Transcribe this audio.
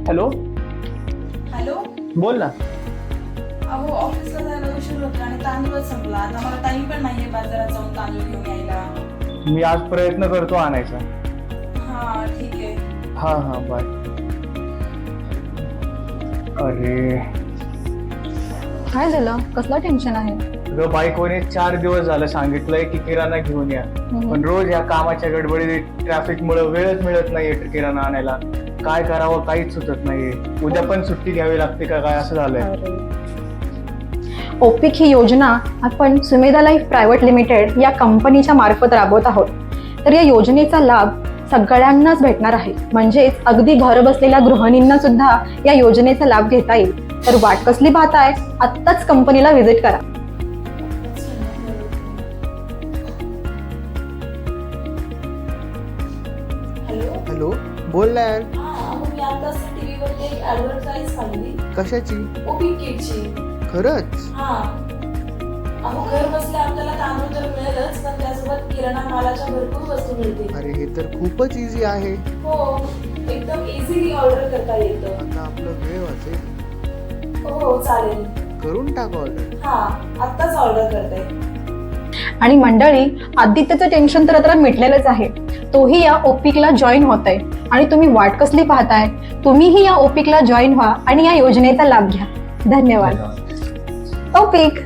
Hello. Hello. बोल ना. अहो ऑफिसला जायला उशीर होतो आणि तांदूळच संपला. आता मला टाइम पण नाहीये बाजारात जाऊन तांदूळ घेऊन यायला. मी आज प्रयत्न करतो आणायचा. हा ठीक आहे. हा बाय. अरे काय झालं? कसलं टेन्शन आहे? ग बायकोने 4 दिवस झालं सांगितलंय की किराणा घेऊन या, पण रोज या कामाच्या गडबडीत ट्रॅफिकमुळे वेळच मिळत नाहीये किराणा आणायला. काय करावं काहीच सुचत नाहीये. उद्या पण सुट्टी घ्यावी लागते का काय असं झालंय. ओपिक ही योजना आपण सुमेधा लाईफ प्रायव्हेट लिमिटेड या कंपनीच्या मार्फत राबवत आहोत. तर या योजनेचा लाभ सगळ्यांनाच भेटणार आहे. म्हणजेच अगदी घर बसलेल्या गृहिणींना सुद्धा या योजनेचा लाभ घेता येईल. तर वाट कसली पाहताय? आत्ताच कंपनीला व्हिजिट करा. हॅलो. हॅलो, बोल ना यार. अहो मी आताच टीव्हीवरती एक ऍडव्हर्टाईज पाहिली कशाची? ओपी किटची. खरंच? हा. अहो घर बसल्या आपल्याला तांदूळ तर मिळेलच, पण त्यासोबत किराणा मालाच्या भरपूर वस्तू मिळतील. अरे हे तर खूपच इझी आहे. हो, एकदम इझिली ऑर्डर करता येतं. आता आपलं वेळ वाचेल. हो चालेल. करून टाक ऑर्डर. हा, आत्ताच ऑर्डर करते. आणि मंडळी, आदित्यचं टेन्शन तर आता मिटलेलंच आहे. तोही या ओपिकला जॉईन होत आहे. आणि तुम्ही वाट कसली पाहताय? तुम्हीही या ओपिकला जॉईन व्हा आणि या योजनेचा लाभ घ्या. धन्यवाद. ओपिक.